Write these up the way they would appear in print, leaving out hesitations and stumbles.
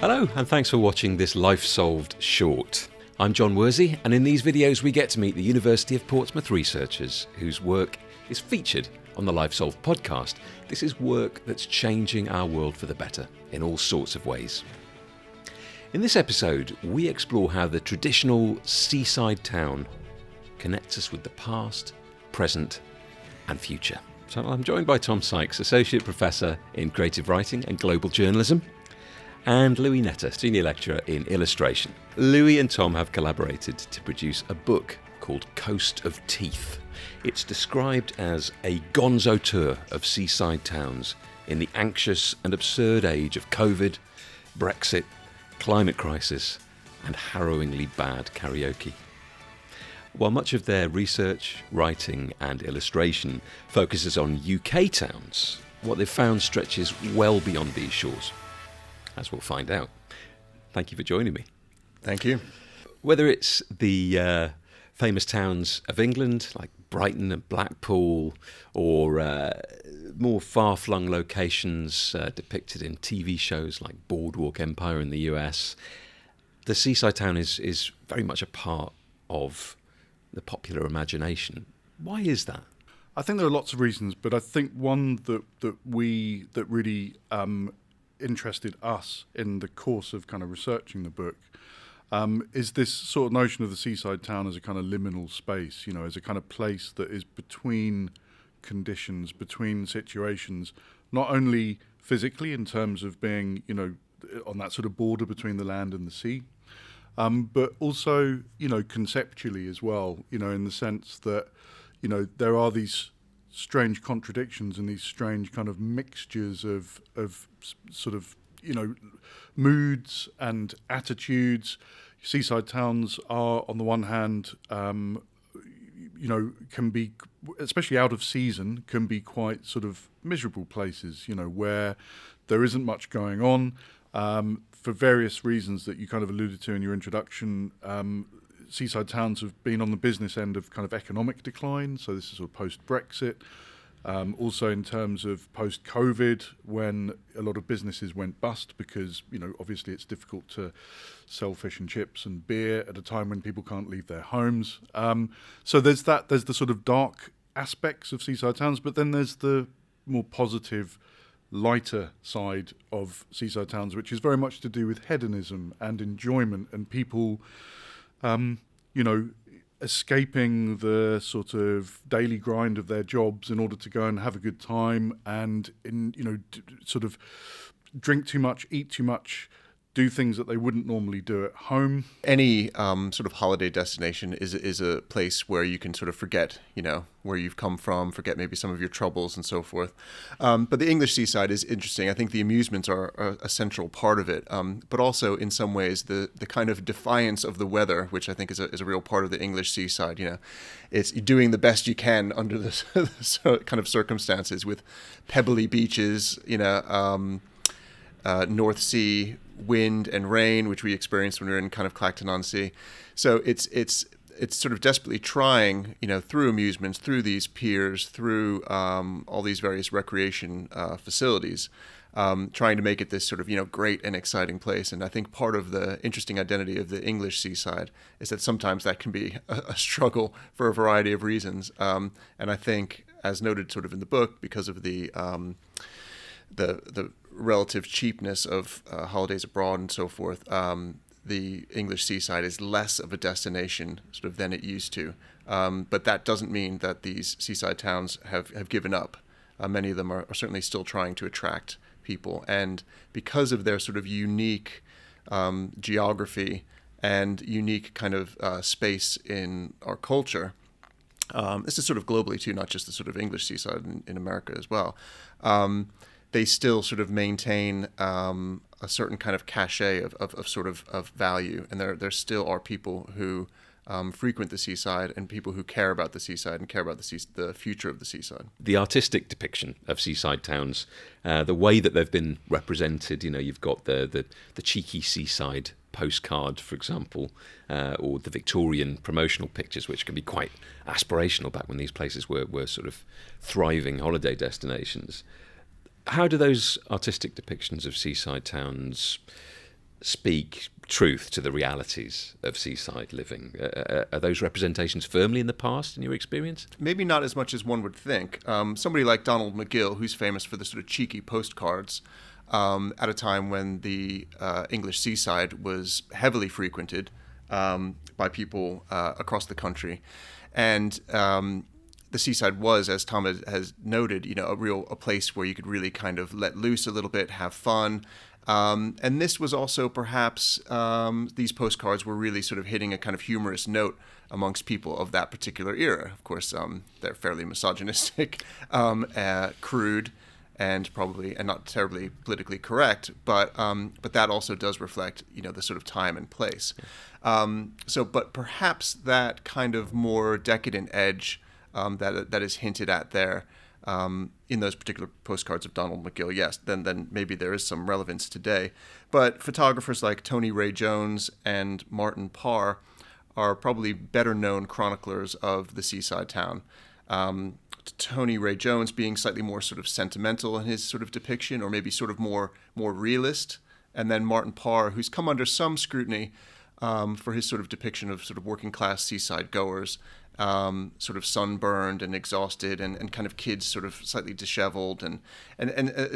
Hello, and thanks for watching this Life Solved short. I'm John Worsey, and in these videos we get to meet the University of Portsmouth researchers whose work is featured on the Life Solved podcast. This is work that's changing our world for the better in all sorts of ways. In this episode, we explore how the traditional seaside town connects us with the past, present, and future. So I'm joined by Tom Sykes, Associate Professor in Creative Writing and Global Journalism, and Louis Netter, Senior Lecturer in Illustration. Louis and Tom have collaborated to produce a book called Coast of Teeth. It's described as a gonzo tour of seaside towns in the anxious and absurd age of COVID, Brexit, climate crisis, and harrowingly bad karaoke. While much of their research, writing, and illustration focuses on UK towns, what they've found stretches well beyond these shores, as we'll find out. Thank you for joining me. Thank you. Whether it's the famous towns of England, like Brighton and Blackpool, or more far-flung locations depicted in TV shows like Boardwalk Empire in the US, the seaside town is very much a part of the popular imagination. Why is that? I think there are lots of reasons, but I think one that really interested us in the course of kind of researching the book is this sort of notion of the seaside town as a kind of liminal space, you know, as a kind of place that is between conditions, between situations, not only physically in terms of being, you know, on that sort of border between the land and the sea, but also, you know, conceptually as well, you know, in the sense that, you know, there are these strange contradictions and these strange kind of mixtures of sort of, you know, moods and attitudes. Seaside towns are, on the one hand, you know, can be, especially out of season, can be quite sort of miserable places, you know, where there isn't much going on. For various reasons that you kind of alluded to in your introduction, seaside towns have been on the business end of kind of economic decline. So this is sort of post-Brexit. Also in terms of post-COVID, when a lot of businesses went bust because, you know, obviously it's difficult to sell fish and chips and beer at a time when people can't leave their homes. So there's the sort of dark aspects of seaside towns, but then there's the more positive, lighter side of seaside towns, which is very much to do with hedonism and enjoyment and people, you know, escaping the sort of daily grind of their jobs in order to go and have a good time and, you know, sort of drink too much, eat too much, do things that they wouldn't normally do at home. Any sort of holiday destination is a place where you can sort of forget, you know, where you've come from, forget maybe some of your troubles and so forth. But the English seaside is interesting. I think the amusements are a central part of it, but also in some ways the kind of defiance of the weather, which I think is a real part of the English seaside. You know, it's doing the best you can under the kind of circumstances with pebbly beaches, you know, North Sea wind and rain, which we experienced when we were in kind of Clacton-on-Sea. So it's sort of desperately trying, you know, through amusements, through these piers, through all these various recreation facilities, trying to make it this sort of, you know, great and exciting place. And I think part of the interesting identity of the English seaside is that sometimes that can be a struggle for a variety of reasons. And I think, as noted sort of in the book, because of the relative cheapness of holidays abroad and so forth, the English seaside is less of a destination sort of than it used to. But that doesn't mean that these seaside towns have given up. Many of them are certainly still trying to attract people. And because of their sort of unique geography and unique kind of space in our culture, this is sort of globally too, not just the sort of English seaside in America as well, they still sort of maintain a certain kind of cachet of sort of value. And there still are people who frequent the seaside and people who care about the seaside and care about the future of the seaside. The artistic depiction of seaside towns, the way that they've been represented, you know, you've got the cheeky seaside postcard, for example, or the Victorian promotional pictures, which can be quite aspirational back when these places were sort of thriving holiday destinations. How do those artistic depictions of seaside towns speak truth to the realities of seaside living? Are those representations firmly in the past in your experience? Maybe not as much as one would think. Somebody like Donald McGill, who's famous for the sort of cheeky postcards, at a time when the English seaside was heavily frequented by people across the country. And the seaside was, as Tom has noted, a place where you could really kind of let loose a little bit, have fun. And this was also perhaps, these postcards were really sort of hitting a kind of humorous note amongst people of that particular era. Of course, they're fairly misogynistic, crude, and not terribly politically correct, but that also does reflect, the sort of time and place. But perhaps that kind of more decadent edge that is hinted at there in those particular postcards of Donald McGill, yes, then maybe there is some relevance today. But photographers like Tony Ray Jones and Martin Parr are probably better known chroniclers of the seaside town. Tony Ray Jones being slightly more sort of sentimental in his sort of depiction, or maybe sort of more realist, and then Martin Parr, who's come under some scrutiny for his sort of depiction of sort of working class seaside goers, sort of sunburned and exhausted, and kind of kids sort of slightly disheveled, and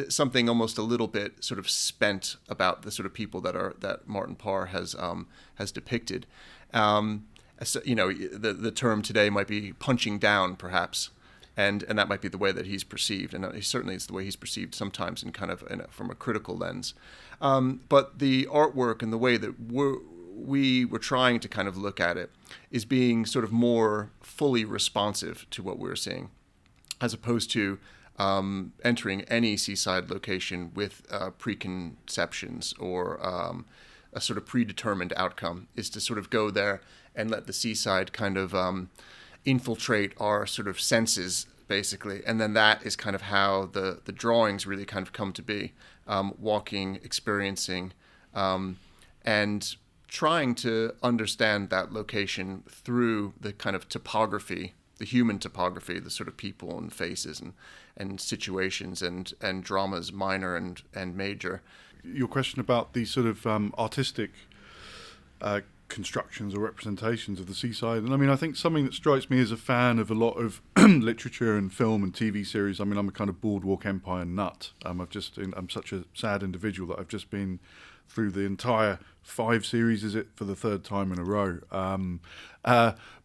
something almost a little bit sort of spent about the sort of people that Martin Parr has depicted. So, the term today might be punching down, perhaps. And that might be the way that he's perceived, and certainly it's the way he's perceived sometimes from a critical lens. But the artwork and the way that we were trying to kind of look at it is being sort of more fully responsive to what we're seeing, as opposed to entering any seaside location with preconceptions or a sort of predetermined outcome. Is to sort of go there and let the seaside kind of infiltrate our sort of senses, basically, and then that is kind of how the drawings really kind of come to be, walking, experiencing, and trying to understand that location through the kind of topography, the human topography, the sort of people and faces and situations and dramas, minor and major. Your question about the sort of artistic constructions or representations of the seaside. And I mean, I think something that strikes me as a fan of a lot of literature and film and TV series. I mean, I'm a kind of Boardwalk Empire nut. I'm such a sad individual that I've just been through the entire 5 series, is it, for the 3rd time in a row.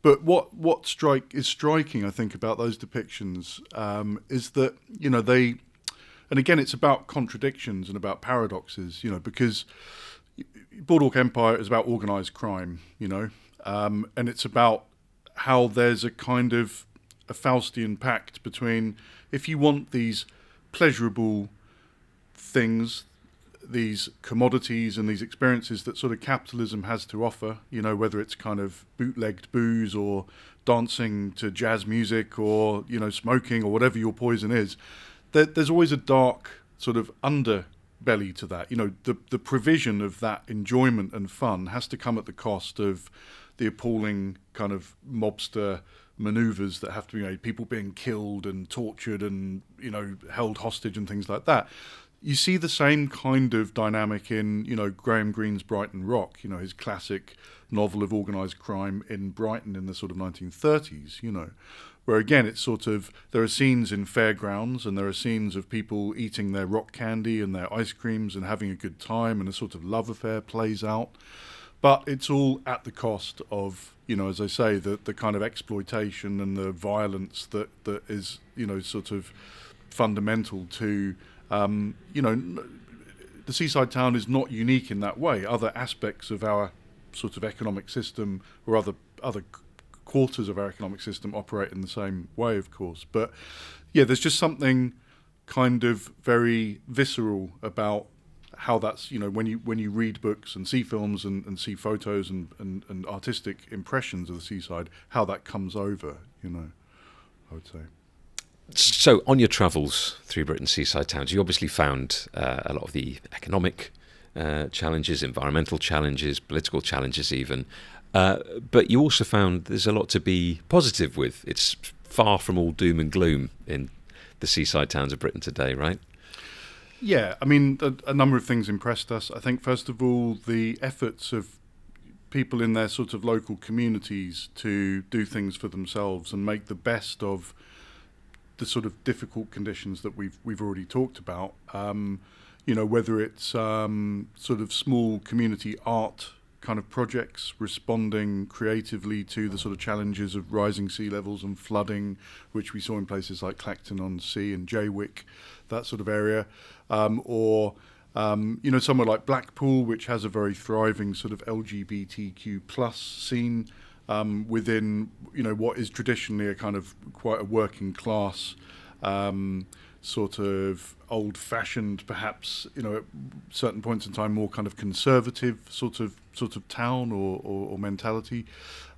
But what is striking, I think, about those depictions is that, they, and again, it's about contradictions and about paradoxes, because Boardwalk Empire is about organised crime, and it's about how there's a kind of a Faustian pact between, if you want these pleasurable things, these commodities and these experiences that sort of capitalism has to offer, whether it's kind of bootlegged booze or dancing to jazz music or, smoking or whatever your poison is, there's always a dark sort of underbelly to that. The provision of that enjoyment and fun has to come at the cost of the appalling kind of mobster maneuvers that have to be people being killed and tortured and, held hostage and things like that. You see the same kind of dynamic in, Graham Greene's Brighton Rock, his classic novel of organised crime in Brighton in the sort of 1930s, where again it's sort of, there are scenes in fairgrounds and there are scenes of people eating their rock candy and their ice creams and having a good time, and a sort of love affair plays out. But it's all at the cost of, as I say, the kind of exploitation and the violence that is, sort of fundamental to the seaside town is not unique in that way. Other aspects of our sort of economic system, or other quarters of our economic system, operate in the same way, of course. But yeah, there's just something kind of very visceral about how that's, when you read books and see films and see photos and artistic impressions of the seaside, how that comes over, I would say. So, on your travels through Britain's seaside towns, you obviously found a lot of the economic challenges, environmental challenges, political challenges even. But you also found there's a lot to be positive with. It's far from all doom and gloom in the seaside towns of Britain today, right? Yeah, I mean, a number of things impressed us. I think, first of all, the efforts of people in their sort of local communities to do things for themselves and make the best of the sort of difficult conditions that we've already talked about. Whether it's sort of small community art kind of projects responding creatively to the sort of challenges of rising sea levels and flooding, which we saw in places like Clacton-on-Sea and Jaywick, that sort of area, or somewhere like Blackpool, which has a very thriving sort of LGBTQ plus scene within what is traditionally a kind of quite a working class sort of old-fashioned, perhaps at certain points in time more kind of conservative sort of town or mentality.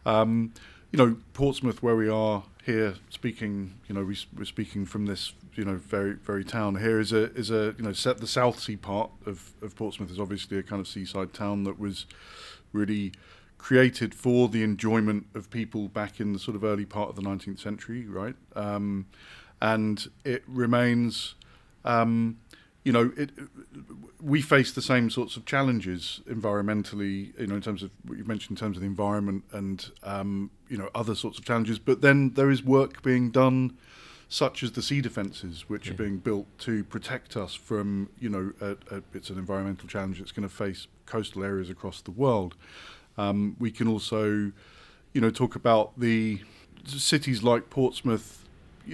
Portsmouth, where we are here speaking, we're speaking from this very very town here is a the South Sea part of Portsmouth is obviously a kind of seaside town that was really created for the enjoyment of people back in the sort of early part of the 19th century, right? And it remains, we face the same sorts of challenges environmentally, in terms of what you mentioned, in terms of the environment and, other sorts of challenges. But then there is work being done, such as the sea defences, which are being built to protect us from, it's an environmental challenge that's going to face coastal areas across the world. We can also, talk about the cities like Portsmouth,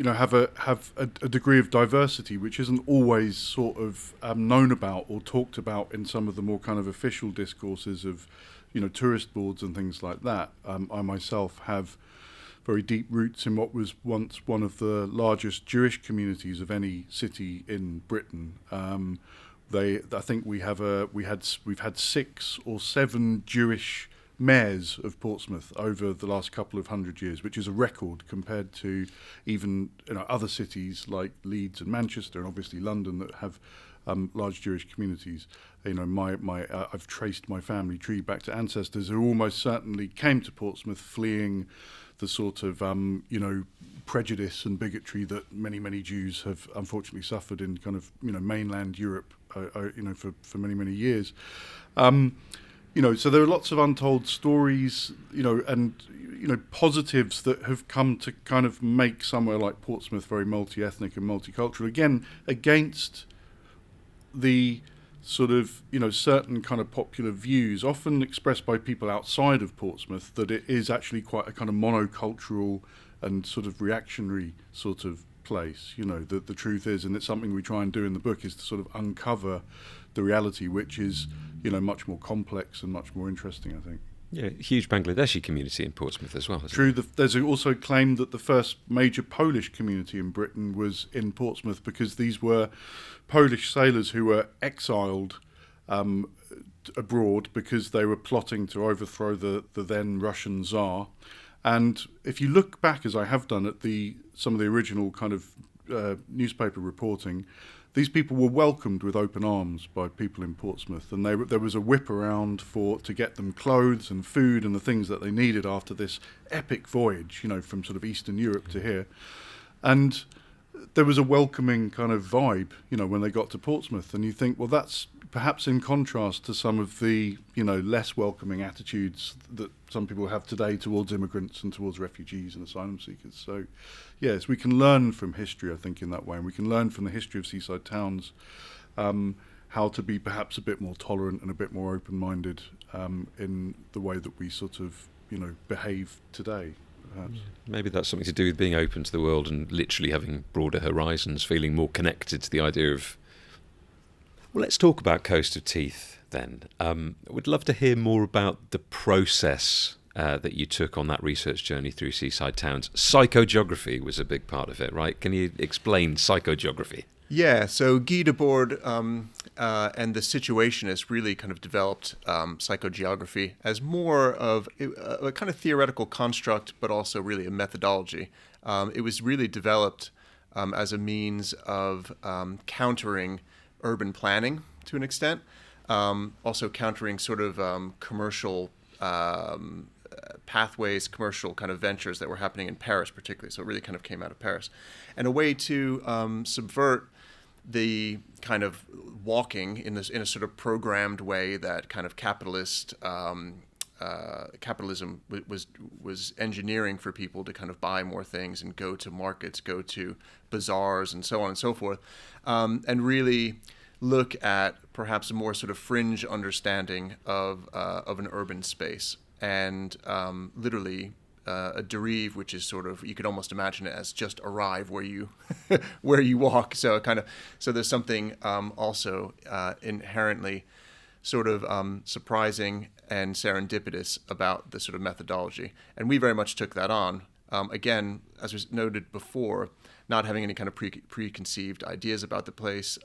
have a degree of diversity which isn't always sort of known about or talked about in some of the more kind of official discourses of, tourist boards and things like that. I myself have very deep roots in what was once one of the largest Jewish communities of any city in Britain. I think we've had 6 or 7 Jewish mayors of Portsmouth over the last couple of 100 years, which is a record compared to even other cities like Leeds and Manchester and obviously London that have large Jewish communities. I've traced my family tree back to ancestors who almost certainly came to Portsmouth fleeing the sort of prejudice and bigotry that many Jews have unfortunately suffered in kind of mainland Europe for many years. So there are lots of untold stories, and positives that have come to kind of make somewhere like Portsmouth very multi-ethnic and multicultural. Again, against the sort of certain kind of popular views, often expressed by people outside of Portsmouth, that it is actually quite a kind of monocultural and sort of reactionary sort of place. The truth is, and it's something we try and do in the book, is to sort of uncover the reality, which is much more complex and much more interesting, I think. Yeah, huge Bangladeshi community in Portsmouth as well. True. There's also claim that the first major Polish community in Britain was in Portsmouth, because these were Polish sailors who were exiled abroad because they were plotting to overthrow the then Russian Tsar. And if you look back, as I have done, at some of the original kind of newspaper reporting, these people were welcomed with open arms by people in Portsmouth, and there was a whip around to get them clothes and food and the things that they needed after this epic voyage, from sort of Eastern Europe to here. And there was a welcoming kind of vibe, when they got to Portsmouth. And you think, well, that's perhaps in contrast to some of the, less welcoming attitudes that some people have today towards immigrants and towards refugees and asylum seekers. So, yes, we can learn from history, I think, in that way. And we can learn from the history of seaside towns how to be perhaps a bit more tolerant and a bit more open-minded in the way that we sort of, behave today. Perhaps. Maybe that's something to do with being open to the world and literally having broader horizons, feeling more connected to the idea of... Well, let's talk about Coast of Teeth then. I would love to hear more about the process that you took on that research journey through seaside towns. Psychogeography was a big part of it, right? Can you explain psychogeography? Yeah, so Guy Debord and the Situationists really kind of developed psychogeography as more of a kind of theoretical construct, but also really a methodology. It was really developed as a means of countering urban planning to an extent, also countering sort of commercial pathways, commercial kind of ventures that were happening in Paris particularly. So it really kind of came out of Paris. And a way to subvert the kind of walking in a sort of programmed way that kind of capitalism was engineering for people to kind of buy more things and go to markets, go to bazaars, and so on and so forth, and really look at perhaps a more sort of fringe understanding of an urban space, and literally a derive, which is sort of, you could almost imagine it as just arrive where you where you walk. So there's something also inherently sort of surprising and serendipitous about the sort of methodology, and we very much took that on. Again, as was noted before, not having any kind of preconceived ideas about the place.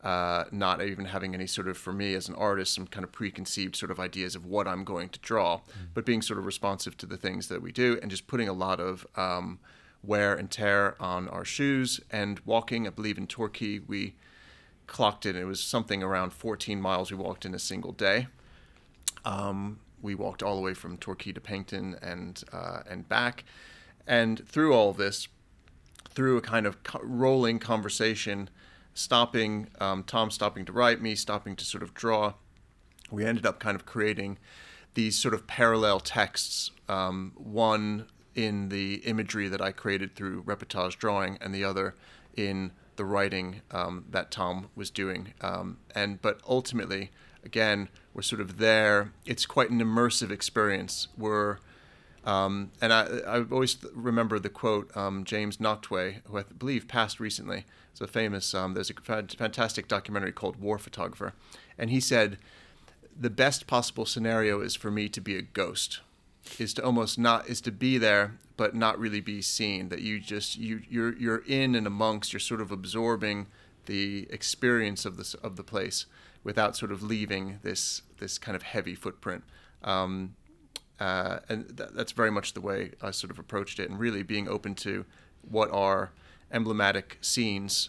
Not even having any sort of, for me as an artist, some kind of preconceived sort of ideas of what I'm going to draw, but being sort of responsive to the things that we do, and just putting a lot of wear and tear on our shoes and walking. I believe in Torquay we clocked it. It was something around 14 miles we walked in a single day. We walked all the way from Torquay to Paignton and back, and through all this, through a kind of rolling conversation, stopping, Tom stopping to write, me stopping to sort of draw, we ended up kind of creating these sort of parallel texts, one in the imagery that I created through reportage drawing, and the other in the writing that Tom was doing. But ultimately, again, we're sort of there. It's quite an immersive experience. And I always remember the quote, James Noctway, who I believe passed recently. It's a famous, there's a fantastic documentary called War Photographer. And he said, the best possible scenario is for me to be a ghost, is to be there, but not really be seen, that you're in and amongst, you're sort of absorbing the experience of the place without sort of leaving this kind of heavy footprint. And that's very much the way I sort of approached it, and really being open to what are emblematic scenes,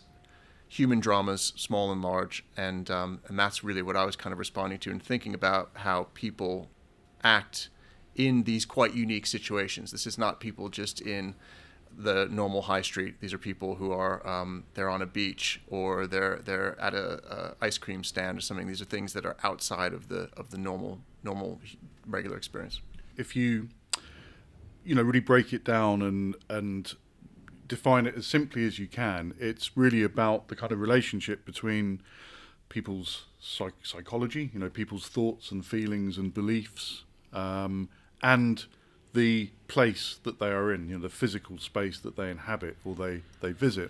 human dramas, small and large, and that's really what I was kind of responding to and thinking about, how people act in these quite unique situations. This is not people just in the normal high street. These are people who are they're on a beach, or they're at a ice cream stand or something. These are things that are outside of the normal regular experience. If you really break it down and define it as simply as you can, it's really about the kind of relationship between people's psychology, people's thoughts and feelings and beliefs, and the place that they are in, the physical space that they inhabit or they visit.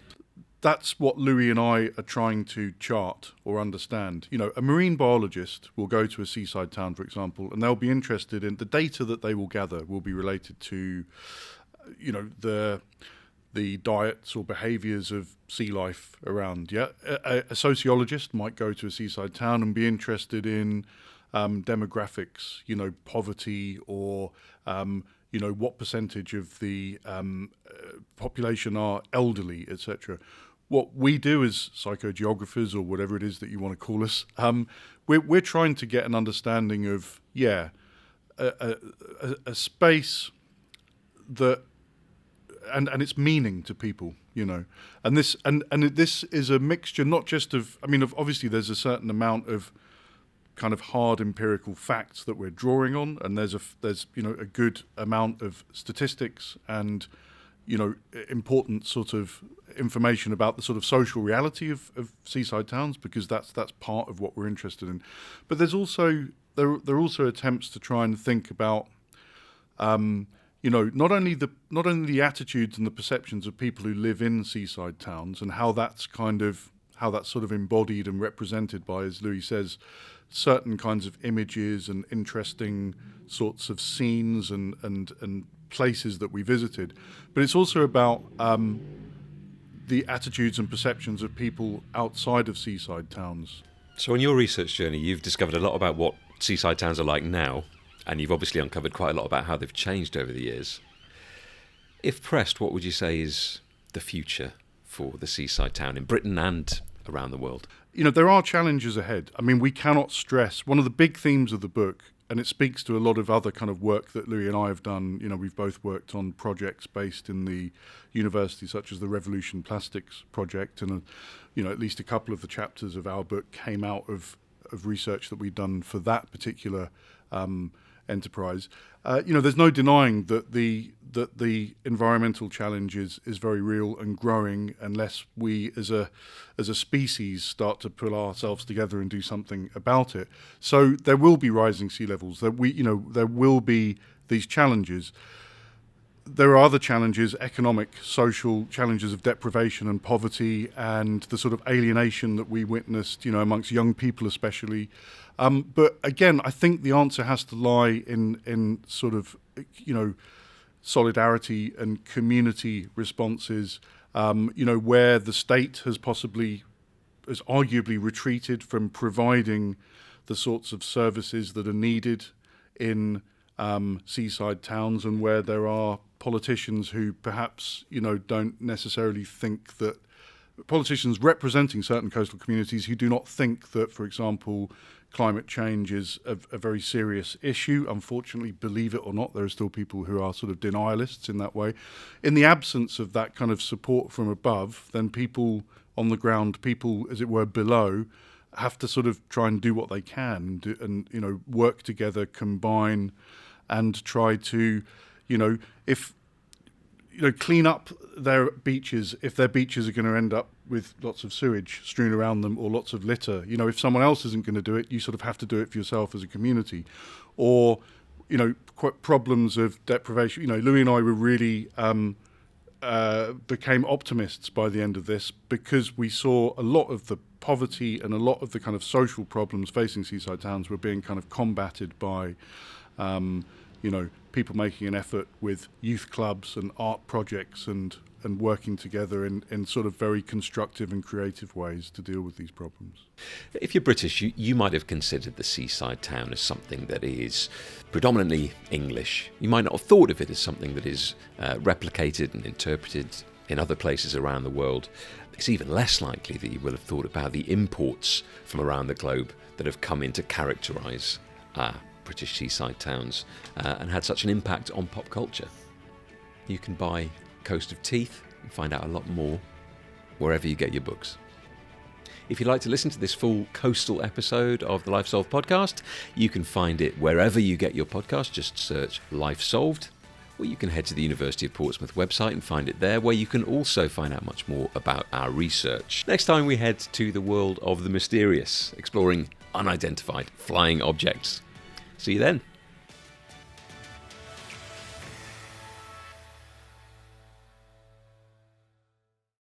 That's what Louis and I are trying to chart or understand. A marine biologist will go to a seaside town, for example, and they'll be interested in the data that they will gather will be related to, the diets or behaviours of sea life around. Yeah, a sociologist might go to a seaside town and be interested in demographics, poverty, or what percentage of the population are elderly, etc. What we do as psychogeographers, or whatever it is that you want to call us, we're trying to get an understanding of a space that and its meaning to people, and this is a mixture not just of obviously there's a certain amount of kind of hard empirical facts that we're drawing on, and there's a good amount of statistics and important sort of information about the sort of social reality of seaside towns, because that's part of what we're interested in. But there's also there are also attempts to try and think about not only the attitudes and the perceptions of people who live in seaside towns, and how that's sort of embodied and represented by, as Louis says, certain kinds of images and interesting sorts of scenes and places that we visited. But it's also about the attitudes and perceptions of people outside of seaside towns. So on your research journey, you've discovered a lot about what seaside towns are like now, and you've obviously uncovered quite a lot about how they've changed over the years. If pressed, what would you say is the future for the seaside town in Britain and around the world? There are challenges ahead. We cannot stress, one of the big themes of the book it speaks to a lot of other kind of work that Louis and I have done. You know, we've both worked on projects based in the university, such as the Revolution Plastics project, and you know, at least a couple of the chapters of our book came out of research that we'd done for that particular enterprise. You know, there's no denying that the environmental challenge is very real and growing unless we as a species start to pull ourselves together and do something about it. So there will be rising sea levels. There will be these challenges. There are other challenges, economic, social challenges of deprivation and poverty, and the sort of alienation that we witnessed, you know, amongst young people especially. But again, I think the answer has to lie in sort of, you know, solidarity and community responses, you know, where the state has arguably retreated from providing the sorts of services that are needed in seaside towns, and where there are politicians who perhaps, you know, don't necessarily think that, politicians representing certain coastal communities who do not think that, for example, climate change is a very serious issue. Unfortunately, believe it or not, there are still people who are sort of denialists in that way. In the absence of that kind of support from above, then people on the ground, people, as it were, below, have to sort of try and do what they can and you know, work together, combine, and try to, you know, clean up their beaches if their beaches are going to end up with lots of sewage strewn around them or lots of litter. You know, if someone else isn't going to do it, you sort of have to do it for yourself as a community. Or, you know, problems of deprivation. You know, Louis and I were really became optimists by the end of this, because we saw a lot of the poverty and a lot of the kind of social problems facing seaside towns were being kind of combated by you know, people making an effort with youth clubs and art projects and working together in sort of very constructive and creative ways to deal with these problems. If you're British, you might have considered the seaside town as something that is predominantly English. You might not have thought of it as something that is replicated and interpreted in other places around the world. It's even less likely that you will have thought about the imports from around the globe that have come in to characterise British seaside towns and had such an impact on pop culture. You can buy Coast of Teeth and find out a lot more wherever you get your books. If you'd like to listen to this full coastal episode of the Life Solved podcast, you can find it wherever you get your podcast. Just search Life Solved, or you can head to the University of Portsmouth website and find it there, where you can also find out much more about our research. Next time we head to the world of the mysterious, exploring unidentified flying objects. See you then.